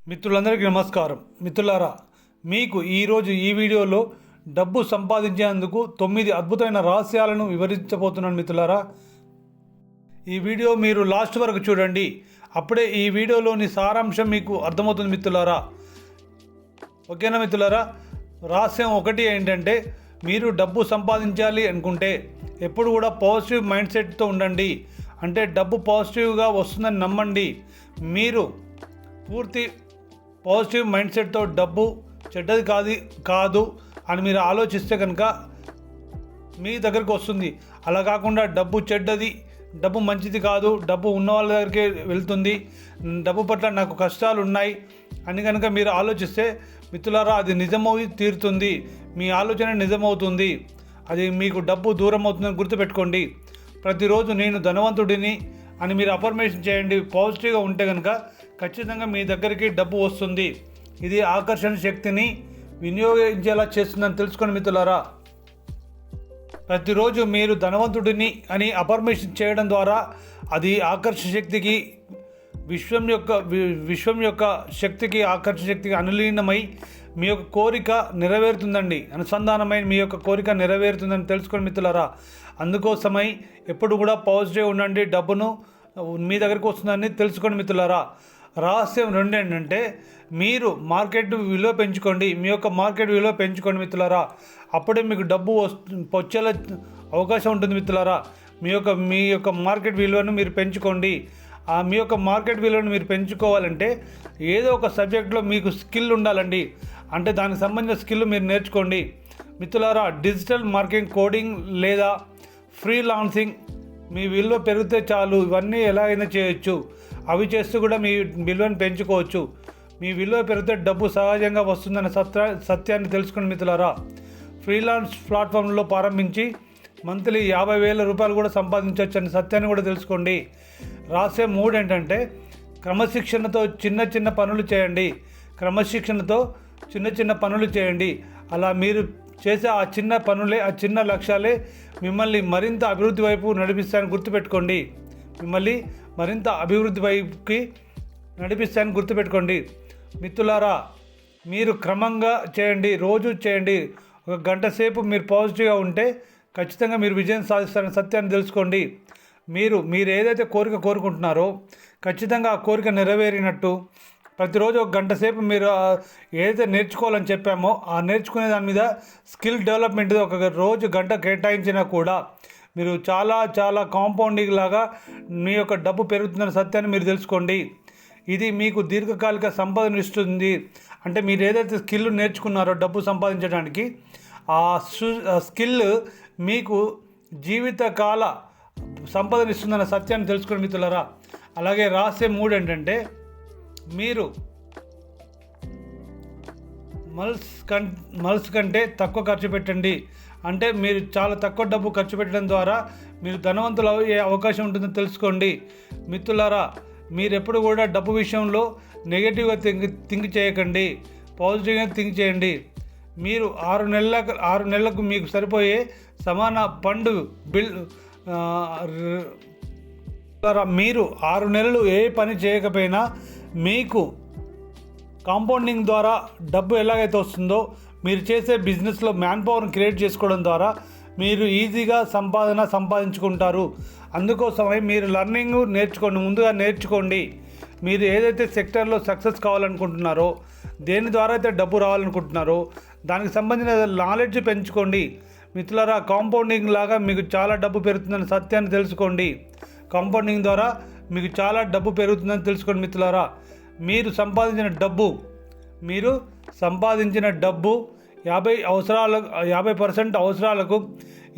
మిత్రులందరికీ నమస్కారం. మిత్రులారా, మీకు ఈరోజు ఈ వీడియోలో డబ్బు సంపాదించేందుకు 9 అద్భుతమైన రహస్యాలను వివరించబోతున్నాను. మిత్రులారా, ఈ వీడియో మీరు లాస్ట్ వరకు చూడండి, అప్పుడే ఈ వీడియోలోని సారాంశం మీకు అర్థమవుతుంది. మిత్రులారా, ఓకేనా? మిత్రులారా, రహస్యం ఒకటి ఏంటంటే, మీరు డబ్బు సంపాదించాలి అనుకుంటే ఎప్పుడు కూడా పాజిటివ్ మైండ్ సెట్తో ఉండండి. అంటే డబ్బు పాజిటివ్గా వస్తుందని నమ్మండి. మీరు పూర్తి పాజిటివ్ మైండ్ సెట్తో డబ్బు చెడ్డది కాదు అని మీరు ఆలోచిస్తే కనుక మీ దగ్గరికి వస్తుంది. అలా కాకుండా డబ్బు చెడ్డది, డబ్బు మంచిది కాదు, డబ్బు ఉన్న వాళ్ళ దగ్గరికి వెళ్తుంది, డబ్బు పట్ల నాకు కష్టాలు ఉన్నాయి అని కనుక మీరు ఆలోచిస్తే మిత్రులారా, అది నిజమవుతుంది, తీరుతుంది. మీ ఆలోచన నిజమవుతుంది. అది మీకు డబ్బు దూరం అవుతుందని గుర్తుపెట్టుకోండి. ప్రతిరోజు నేను ధనవంతుడిని అని మీరు అఫర్మేషన్ చేయండి. పాజిటివ్గా ఉంటే కనుక ఖచ్చితంగా మీ దగ్గరికి డబ్బు వస్తుంది. ఇది ఆకర్షణ శక్తిని వినియోగించేలా చేస్తుందని తెలుసుకొని మిత్రులారా, ప్రతిరోజు మీరు ధనవంతుడిని అని అఫర్మేషన్ చేయడం ద్వారా అది ఆకర్షణ శక్తికి, విశ్వం యొక్క శక్తికి, ఆకర్షణ శక్తికి అనులీనమై మీ యొక్క కోరిక నెరవేరుతుందండి. అనుసంధానమై మీ యొక్క కోరిక నెరవేరుతుందని తెలుసుకొని మిత్రులారా, అందుకోసమై ఎప్పుడు కూడా పాజిటివ్ ఉండండి. డబ్బును మీ దగ్గరికి వస్తుందని తెలుసుకోండి మిత్రులారా. రహస్యం 2 ఏంటంటే, మీరు మార్కెట్ విలువ పెంచుకోండి. మీ యొక్క మార్కెట్ విలువ పెంచుకోండి మిత్రులారా. అప్పుడే మీకు డబ్బు వచ్చేలా అవకాశం ఉంటుంది మిత్రులారా. మీ యొక్క మార్కెట్ విలువను మీరు పెంచుకోండి. మీ యొక్క మార్కెట్ విలువను మీరు పెంచుకోవాలంటే ఏదో ఒక సబ్జెక్ట్లో మీకు స్కిల్ ఉండాలండి. అంటే దానికి సంబంధించిన స్కిల్ మీరు నేర్చుకోండి మిత్రులారా. డిజిటల్ మార్కెటింగ్, కోడింగ్ లేదా ఫ్రీలాన్సింగ్ మీ విలువ పెరిగితే చాలు. ఇవన్నీ ఎలా అయినా చేయొచ్చు. అవి చేస్తూ కూడా మీ విలువను పెంచుకోవచ్చు. మీ విలువ పెరిగితే డబ్బు సహజంగా వస్తుందన్న సత్యాన్ని తెలుసుకుని మిత్రులారా, ఫ్రీలాన్స్ ప్లాట్ఫామ్లో ప్రారంభించి మంత్లీ 50,000 రూపాయలు కూడా సంపాదించవచ్చు అనే సత్యాన్ని కూడా తెలుసుకోండి. రహస్యం 3 ఏంటంటే, క్రమశిక్షణతో చిన్న పనులు చేయండి. క్రమశిక్షణతో చిన్న పనులు చేయండి. అలా మీరు చేసే ఆ చిన్న పనులే, ఆ చిన్న లక్ష్యాలే మిమ్మల్ని మరింత అభివృద్ధి వైపు నడిపిస్తాయని గుర్తుపెట్టుకోండి. గుర్తుపెట్టుకోండి మిత్రులారా. మీరు క్రమంగా చేయండి, రోజు చేయండి. 1 గంట సేపు మీరు పాజిటివ్గా ఉంటే ఖచ్చితంగా మీరు విజయం సాధిస్తారని సత్యాన్ని తెలుసుకోండి. మీరు ఏదైతే కోరిక కోరుకుంటున్నారో ఖచ్చితంగా ఆ కోరిక నెరవేరినట్టు. ప్రతిరోజు 1 గంట సేపు మీరు ఏదైతే నేర్చుకోవాలని చెప్పామో ఆ నేర్చుకునే దాని మీద స్కిల్ డెవలప్మెంట్ ఒక రోజు గంట కేటాయించినా కూడా మీరు చాలా కాంపౌండింగ్ లాగా మీ యొక్క డబ్బు పెరుగుతుందన్న సత్యాన్ని మీరు తెలుసుకోండి. ఇది మీకు దీర్ఘకాలిక సంపదను ఇస్తుంది. అంటే మీరు ఏదైతే స్కిల్ నేర్చుకున్నారో డబ్బు సంపాదించడానికి, ఆ స్కిల్ మీకు జీవితకాల సంపదను ఇస్తుందన్న సత్యాన్ని తెలుసుకోండి మిత్రులారా. అలాగే రహస్యం 3 ఏంటంటే, మీరు మల్స్ కంటే తక్కువ ఖర్చు పెట్టండి. అంటే మీరు చాలా తక్కువ డబ్బు ఖర్చు పెట్టడం ద్వారా మీరు ధనవంతులు అయ్యే అవకాశం ఉంటుందని తెలుసుకోండి మిత్రులారా. మీరు ఎప్పుడు కూడా డబ్బు విషయంలో నెగిటివ్గా థింక్ చేయకండి, పాజిటివ్గా థింక్ చేయండి. మీరు 6 నెలలకు మీకు సరిపోయే సమాన ఫండ్ బిల్ మీరు 6 నెలలు ఏ పని చేయకపోయినా మీకు కాంపౌండింగ్ ద్వారా డబ్బు ఎలాగైతే వస్తుందో, మీరు చేసే బిజినెస్లో మ్యాన్ పవర్ని క్రియేట్ చేసుకోవడం ద్వారా మీరు ఈజీగా సంపాదించుకుంటారు. అందుకోసమై మీరు ముందుగా నేర్చుకోండి. మీరు ఏదైతే సెక్టర్లో సక్సెస్ కావాలనుకుంటున్నారో, దేని ద్వారా అయితే డబ్బు రావాలనుకుంటున్నారో దానికి సంబంధించిన నాలెడ్జ్ పెంచుకోండి మిత్రులారా. కాంపౌండింగ్ లాగా మీకు చాలా డబ్బు పెరుగుతుందని సత్యాన్ని తెలుసుకోండి. కాంపౌండింగ్ ద్వారా మీకు చాలా డబ్బు పెరుగుతుందని తెలుసుకోండి మిత్రులారా. మీరు సంపాదించిన డబ్బు 50% అవసరాలకు,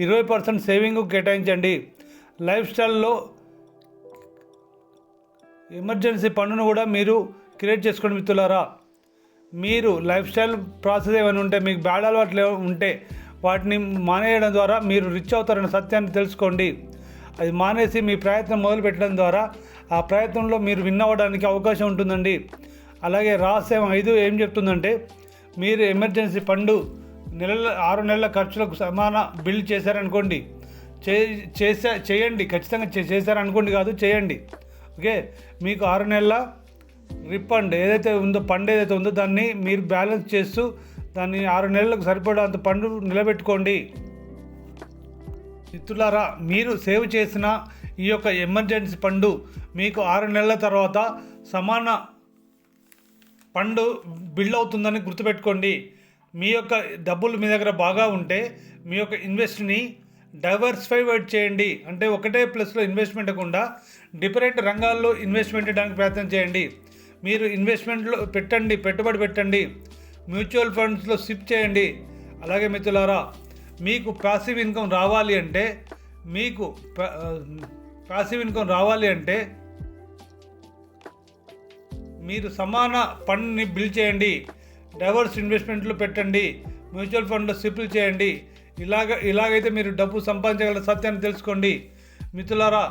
20% సేవింగ్కు కేటాయించండి. లైఫ్ స్టైల్లో ఎమర్జెన్సీ ఫండ్ను కూడా మీరు క్రియేట్ చేసుకోండి మిత్రులారా. మీరు లైఫ్ స్టైల్ ప్రాసెస్ ఏమైనా ఉంటే, మీకు బ్యాడ్ అలవాట్లు ఉంటే వాటిని మానేయడం ద్వారా మీరు రిచ్ అవుతారనే సత్యాన్ని తెలుసుకోండి. అది మానేసి మీ ప్రయత్నం మొదలు పెట్టడం ద్వారా ఆ ప్రయత్నంలో మీరు విన్ అవ్వడానికి అవకాశం ఉంటుందండి. అలాగే రహస్యం 5 ఏం చెప్తుందంటే, మీరు ఎమర్జెన్సీ ఫండ్ 6 నెలల ఖర్చులకు సమాన బిల్డ్ చేశారనుకోండి, చేయండి. ఖచ్చితంగా చేశారనుకోండి కాదు, చేయండి. ఓకే, మీకు 6 నెలల రిఫండ్ ఏదైతే ఉందో పండు ఏదైతే ఉందో దాన్ని మీరు బ్యాలెన్స్ చేస్తూ దాన్ని 6 నెలలకు సరిపడేంత పండు నిలబెట్టుకోండి. మిత్రులారా, మీరు సేవ్ చేసిన ఈ యొక్క ఎమర్జెన్సీ ఫండ్ మీకు 6 నెలల తర్వాత సమాన ఫండ్ బిల్డ్ అవుతుందని గుర్తుపెట్టుకోండి. మీ యొక్క డబ్బులు మీ దగ్గర బాగా ఉంటే మీ యొక్క ఇన్వెస్ట్ని డైవర్సిఫైడ్ చేయండి. అంటే ఒకటే ప్లేస్లో ఇన్వెస్ట్మెంట్ కాకుండా డిఫరెంట్ రంగాల్లో ఇన్వెస్ట్మెంట్ చేయడానికి ప్రయత్నం చేయండి. మీరు ఇన్వెస్ట్మెంట్లో పెట్టండి, పెట్టుబడి పెట్టండి, మ్యూచువల్ ఫండ్స్లో షిఫ్ట్ చేయండి. అలాగే మిత్రులారా, మీకు ప్యాసివ్ ఇన్కమ్ రావాలి అంటే మీరు సమాన ఫండ్ని బిల్డ్ చేయండి, డైవర్స్ ఇన్వెస్ట్మెంట్లు పెట్టండి, మ్యూచువల్ ఫండ్లో షిఫ్ట్ చేయండి. ఇలాగైతే మీరు డబ్బు సంపాదించగల సత్యాన్ని తెలుసుకోండి. మిత్రులారా,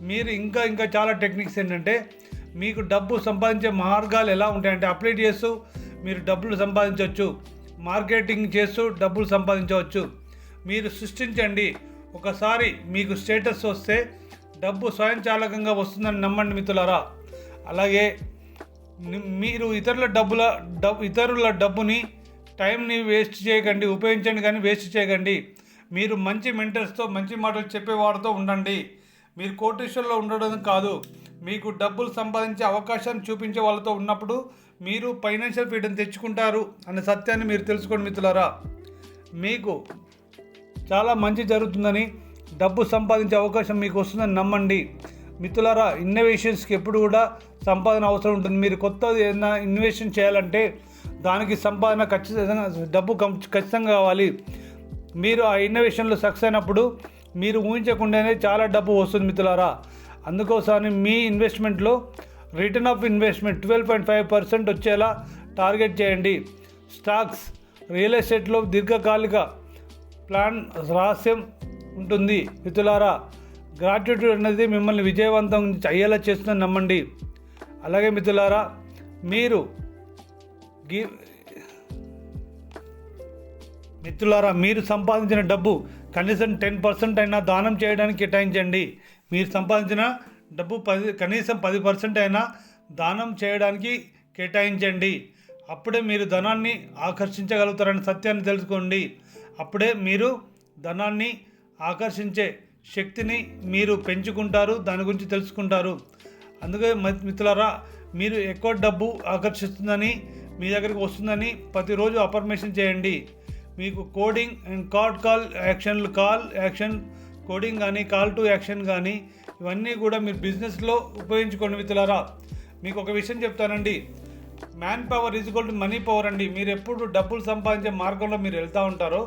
మీరు ఇంకా చాలా టెక్నిక్స్ ఏంటంటే మీకు డబ్బు సంపాదించే మార్గాలు ఎలా ఉంటాయంటే అప్లై చేస్తూ మీరు డబ్బులు సంపాదించవచ్చు, మార్కెటింగ్ చేస్తూ డబ్బులు సంపాదించవచ్చు. మీరు సృష్టించండి. ఒకసారి మీకు స్టేటస్ వస్తే డబ్బు స్వయంచాలకంగా వస్తుందని నమ్మండి మిత్రులారా. అలాగే మీరు ఇతరుల డబ్బుని టైంని వేస్ట్ చేయకండి, ఉపయోగించండి కానీ వేస్ట్ చేయకండి. మీరు మంచి మెంటర్స్తో మంచి మాటలు చెప్పేవారితో ఉండండి. మీరు కోటీశ్వర్లో ఉండడం కాదు, మీకు డబ్బులు సంపాదించే అవకాశాన్ని చూపించే వాళ్ళతో ఉన్నప్పుడు మీరు ఫైనాన్షియల్ ఫ్రీడమ్ తెచ్చుకుంటారు అనే సత్యాన్ని మీరు తెలుసుకోండి మిత్రులారా. మీకు చాలా మంచి జరుగుతుందని, డబ్బు సంపాదించే అవకాశం మీకు వస్తుందని నమ్మండి మిత్రులారా. ఇన్నోవేషన్స్కి ఎప్పుడు కూడా సంపాదన అవసరం ఉంటుంది. మీరు కొత్తది ఏదైనా ఇన్వెస్టింగ్ చేయాలంటే దానికి సంపాదన డబ్బు ఖచ్చితంగా కావాలి. మీరు ఆ ఇన్నోవేషన్లో సక్సెస్ అయినప్పుడు మీరు ఊహించకుండానే చాలా డబ్బు వస్తుంది మిత్రులారా. అందుకోసమని మీ ఇన్వెస్ట్మెంట్లో రిటర్న్ ఆఫ్ ఇన్వెస్ట్మెంట్ 12.5% వచ్చేలా టార్గెట్ చేయండి. స్టాక్స్, రియల్ ఎస్టేట్లో దీర్ఘకాలిక ప్లాన్ రహస్యం ఉంటుంది మిత్రులారా. గ్రాట్యుటీ అనేది మిమ్మల్ని విజయవంతం అయ్యేలా చేస్తుందని నమ్మండి. అలాగే మిత్రులారా, మీరు సంపాదించిన డబ్బు కనీసం 10% అయినా దానం చేయడానికి కేటాయించండి. మీరు సంపాదించిన డబ్బు కనీసం 10% అయినా దానం చేయడానికి కేటాయించండి. అప్పుడే మీరు ధనాన్ని ఆకర్షించగలుగుతారనే సత్యాన్ని తెలుసుకోండి. అప్పుడే మీరు ధనాన్ని ఆకర్షించే శక్తిని మీరు పెంచుకుంటారు, దాని గురించి తెలుసుకుంటారు. అందుకే మిత్రులారా, మీరు ఎక్కువ డబ్బు ఆకర్షిస్తుందని, మీ దగ్గరికి వస్తుందని ప్రతిరోజు అఫర్మేషన్ చేయండి. మీకు coding and call action coding కానీ, కాల్ టు యాక్షన్ కానీ, ఇవన్నీ కూడా మీరు బిజినెస్లో ఉపయోగించుకోండి మిత్రులారా. మీకు ఒక విషయం చెప్తానండి, man power is equal to money power అండి. మీరు ఎప్పుడు డబ్బులు సంపాదించే మార్గంలో మీరు వెళ్తూ ఉంటారో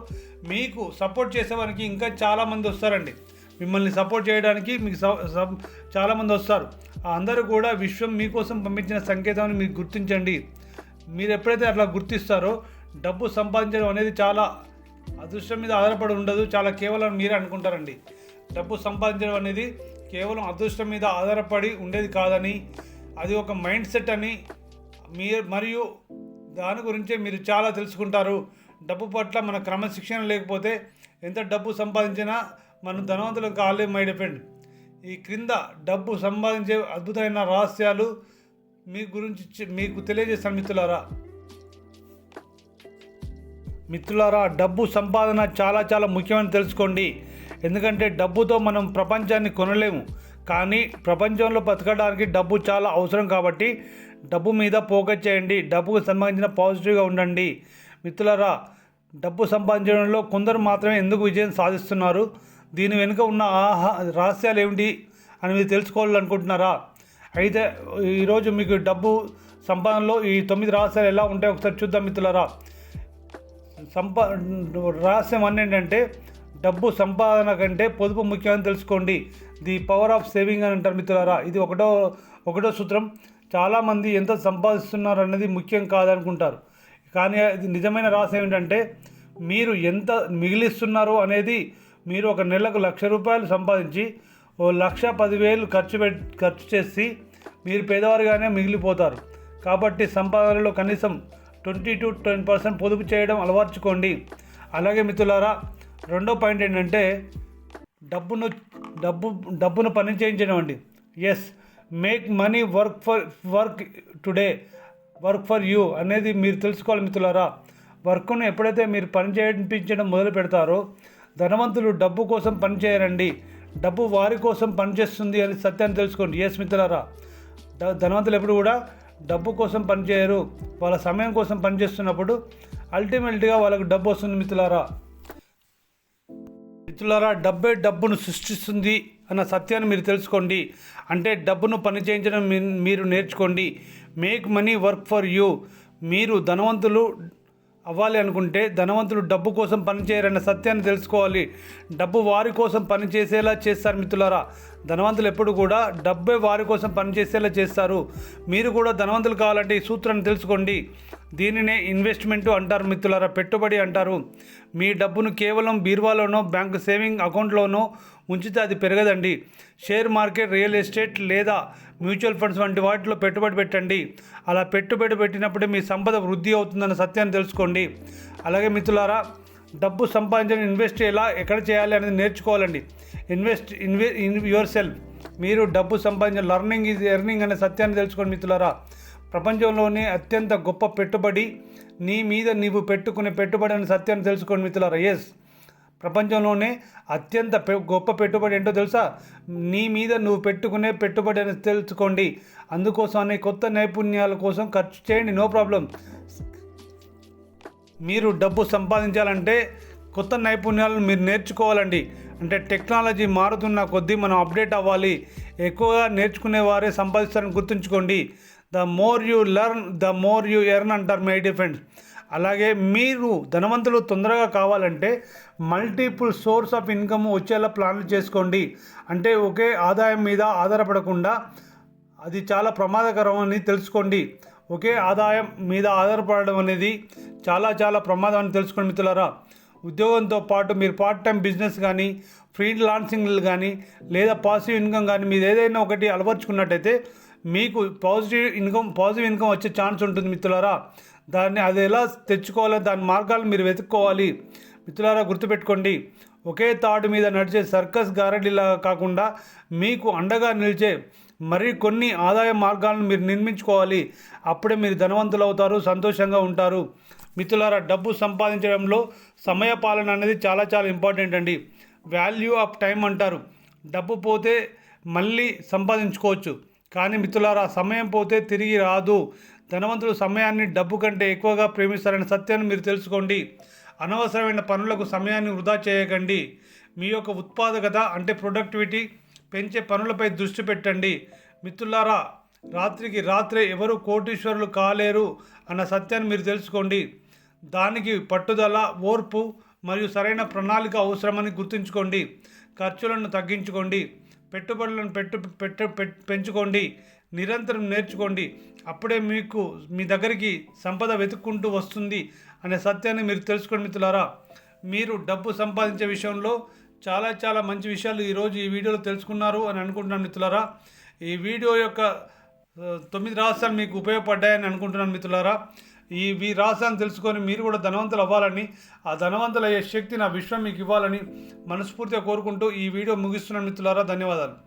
మీకు సపోర్ట్ చేసేవారికి ఇంకా చాలామంది వస్తారండి. మిమ్మల్ని సపోర్ట్ చేయడానికి మీకు చాలామంది వస్తారు. అందరూ కూడా విశ్వం మీకోసం పంపించిన సంకేతాన్ని మీరు గుర్తించండి. మీరు ఎప్పుడైతే అట్లా గుర్తిస్తారో డబ్బు సంపాదించడం అనేది చాలా అదృష్టం మీద ఆధారపడి ఉండదు, చాలా కేవలం మీరే అనుకుంటారండి. డబ్బు సంపాదించడం అనేది కేవలం అదృష్టం మీద ఆధారపడి ఉండేది కాదని, అది ఒక మైండ్ సెట్ అని మరియు దాని గురించే మీరు చాలా తెలుసుకుంటారు. డబ్బు పట్ల మన క్రమశిక్షణ లేకపోతే ఎంత డబ్బు సంపాదించినా మనం ధనవంతులకు కాలేం మై డిపెండ్. ఈ క్రింద డబ్బు సంపాదించే అద్భుతమైన రహస్యాలు మీకు తెలియజేస్తాను మిత్రులారా. డబ్బు సంపాదన చాలా ముఖ్యమని తెలుసుకోండి. ఎందుకంటే డబ్బుతో మనం ప్రపంచాన్ని కొనలేము, కానీ ప్రపంచంలో బతకడానికి డబ్బు చాలా అవసరం. కాబట్టి డబ్బు మీద ఫోకస్ చేయండి, డబ్బుకు సంబంధించిన పాజిటివ్గా ఉండండి మిత్రులారా. డబ్బు సంపాదించడంలో కొందరు మాత్రమే ఎందుకు విజయం సాధిస్తున్నారు, దీని వెనుక ఉన్న రహస్యాలు ఏమిటి అని మీరు తెలుసుకోవాలనుకుంటున్నారా? అయితే ఈరోజు మీకు డబ్బు సంపాదనలో ఈ 9 రహస్యాలు ఎలా ఉంటాయో ఒకసారి చూద్దాం మిత్రులారా. రహస్యం ఏంటంటే డబ్బు సంపాదన కంటే పొదుపు ముఖ్యమని తెలుసుకోండి. ది పవర్ ఆఫ్ సేవింగ్ అని అంటారు మిత్రులారా. ఇది ఒకటో సూత్రం. చాలామంది ఎంత సంపాదిస్తున్నారు అన్నది ముఖ్యం కాదనుకుంటారు, కానీ ఇది నిజమైన రహస్యం ఏంటంటే మీరు ఎంత మిగిలిస్తున్నారు అనేది. మీరు ఒక నెలకు ₹1,00,000 సంపాదించి ₹1,10,000 ఖర్చు చేసి మీరు పేదవారిగానే మిగిలిపోతారు. కాబట్టి సంపాదనలో కనీసం 20 to 10% పొదుపు చేయడం అలవర్చుకోండి. అలాగే మిత్రులారా, రెండో పాయింట్ ఏంటంటే డబ్బును పని చేయించడం అండి. Yes, make money work today work for you అనేది మీరు తెలుసుకోవాలి మిత్రులారా. వర్క్ను ఎప్పుడైతే మీరు పని చేయించడం మొదలు పెడతారో ధనవంతులు డబ్బు కోసం పని చేయరండి, డబ్బు వారి కోసం పనిచేస్తుంది అని సత్యాన్ని తెలుసుకోండి. ఎస్ మిత్రులారా, ధనవంతులు ఎప్పుడు కూడా డబ్బు కోసం పనిచేయరు, వాళ్ళ సమయం కోసం పనిచేస్తున్నప్పుడు అల్టిమేట్గా వాళ్ళకు డబ్బు వస్తుంది మిత్రులారా. డబ్బే డబ్బును సృష్టిస్తుంది అన్న సత్యాన్ని మీరు తెలుసుకోండి. అంటే డబ్బును పని చేయించడం మీరు నేర్చుకోండి. Make money work for you. మీరు ధనవంతులు అవ్వాలి అనుకుంటే ధనవంతులు డబ్బు కోసం పనిచేయరన్న సత్యాన్ని తెలుసుకోవాలి. డబ్బు వారి కోసం పనిచేసేలా చేస్తారు మిత్రులారా. ధనవంతులు ఎప్పుడు కూడా డబ్బే వారి కోసం పనిచేసేలా చేస్తారు. మీరు కూడా ధనవంతులు కావాలంటే ఈ సూత్రాన్ని తెలుసుకోండి. దీనినే ఇన్వెస్ట్మెంట్ అంటారు మిత్రులారా, పెట్టుబడి అంటారు. మీ డబ్బును కేవలం బీరువాలోనో బ్యాంకు సేవింగ్ అకౌంట్లోనో ఉంచితే అది పెరగదండి. షేర్ మార్కెట్, రియల్ ఎస్టేట్ లేదా మ్యూచువల్ ఫండ్స్ వంటి వాటిలో పెట్టుబడి పెట్టండి. అలా పెట్టుబడి పెట్టినప్పుడే మీ సంపద వృద్ధి అవుతుందన్న సత్యాన్ని తెలుసుకోండి. అలాగే మిత్రులారా, డబ్బు సంపాదించడం ఇన్వెస్ట్ ఎక్కడ చేయాలి అనేది నేర్చుకోవాలండి. Invest in yourself. మీరు డబ్బు సంపాదించిన లర్నింగ్ ఈజ్ ఎర్నింగ్ అనే సత్యాన్ని తెలుసుకోండి మిత్రులారా. ప్రపంచంలోనే అత్యంత గొప్ప పెట్టుబడి నీ మీద నీవు పెట్టుకునే పెట్టుబడి అనే సత్యాన్ని తెలుసుకోండి మిత్రులారా. ఎస్, ప్రపంచంలోనే అత్యంత గొప్ప పెట్టుబడి ఏంటో తెలుసా? నీ మీద నువ్వు పెట్టుకునే పెట్టుబడి అని తెలుసుకోండి. అందుకోసమని కొత్త నైపుణ్యాల కోసం ఖర్చు చేయండి, నో ప్రాబ్లం. మీరు డబ్బు సంపాదించాలంటే కొత్త నైపుణ్యాలను మీరు నేర్చుకోవాలండి. అంటే టెక్నాలజీ మారుతున్న కొద్దీ మనం అప్డేట్ అవ్వాలి. ఎక్కువగా నేర్చుకునే వారే సంపాదిస్తారని గుర్తుంచుకోండి. The more you learn the more you earn అంటారు మై డియర్ ఫ్రెండ్స్. అలాగే మీరు ధనవంతులు తొందరగా కావాలంటే మల్టిపుల్ సోర్స్ ఆఫ్ ఇన్కమ్ వచ్చేలా ప్లాన్లు చేసుకోండి. అంటే ఒకే ఆదాయం మీద ఆధారపడకుండా, అది చాలా ప్రమాదకరం అని తెలుసుకోండి. ఒకే ఆదాయం మీద ఆధారపడడం అనేది చాలా ప్రమాదం అని తెలుసుకోండి మిత్రులారా. ఉద్యోగంతో పాటు మీరు పార్ట్ టైం బిజినెస్ కానీ, ఫ్రీలాన్సింగ్లు కానీ, లేదా పాజిటివ్ ఇన్కమ్ కానీ మీరు ఏదైనా ఒకటి అలవర్చుకున్నట్టయితే మీకు పాజిటివ్ ఇన్కమ్ వచ్చే ఛాన్స్ ఉంటుంది మిత్రులారా. అది ఎలా తెచ్చుకోవాలో దాని మార్గాలు మీరు వెతుక్కోవాలి మిత్రులారా. గుర్తుపెట్టుకోండి, ఒకే తాడు మీద నడిచే సర్కస్ గారడీలా కాకుండా మీకు అండగా నిలిచే మరి కొన్ని ఆదాయ మార్గాలను మీరు నిర్మించుకోవాలి. అప్పుడే మీరు ధనవంతులు అవుతారు, సంతోషంగా ఉంటారు మిత్రులారా. డబ్బు సంపాదించడంలో సమయ పాలన అనేది చాలా ఇంపార్టెంట్ అండి. వాల్యూ ఆఫ్ టైం అంటారు. డబ్బు పోతే మళ్ళీ సంపాదించుకోవచ్చు, కానీ మిత్రులారా సమయం పోతే తిరిగి రాదు. ధనవంతులు సమయాన్ని డబ్బు కంటే ఎక్కువగా ప్రేమిస్తారనే సత్యాన్ని మీరు తెలుసుకోండి. అనవసరమైన పనులకు సమయాన్ని వృధా చేయకండి. మీ యొక్క ఉత్పాదకత అంటే ప్రొడక్టివిటీ పెంచే పనులపై దృష్టి పెట్టండి మిత్రులారా. రాత్రికి రాత్రే ఎవరు కోటీశ్వరులు కాలేరు అన్న సత్యాన్ని మీరు తెలుసుకోండి. దానికి పట్టుదల, ఓర్పు మరియు సరైన ప్రణాళిక అవసరమని గుర్తుంచుకోండి. ఖర్చులను తగ్గించుకోండి, పెట్టుబడులను పెంచుకోండి, నిరంతరం నేర్చుకోండి. అప్పుడే మీకు మీ దగ్గరికి సంపద వెతుక్కుంటూ వస్తుంది అనే సత్యాన్ని మీరు తెలుసుకోండి మిత్రులారా. మీరు డబ్బు సంపాదించే విషయంలో చాలా మంచి విషయాలు ఈరోజు ఈ వీడియోలో తెలుసుకున్నారు అని అనుకుంటున్నాను మిత్రులారా. ఈ వీడియో యొక్క 9 రహస్యాలు మీకు ఉపయోగపడ్డాయని అనుకుంటున్నాను మిత్రులారా. ఈ రహస్యాన్ని తెలుసుకొని మీరు కూడా ధనవంతులు అవ్వాలని, ఆ ధనవంతులు అయ్యే శక్తి నా విశ్వం మీకు ఇవ్వాలని మనస్ఫూర్తిగా కోరుకుంటూ ఈ వీడియో ముగిస్తున్నాను మిత్రులారా. ధన్యవాదాలు.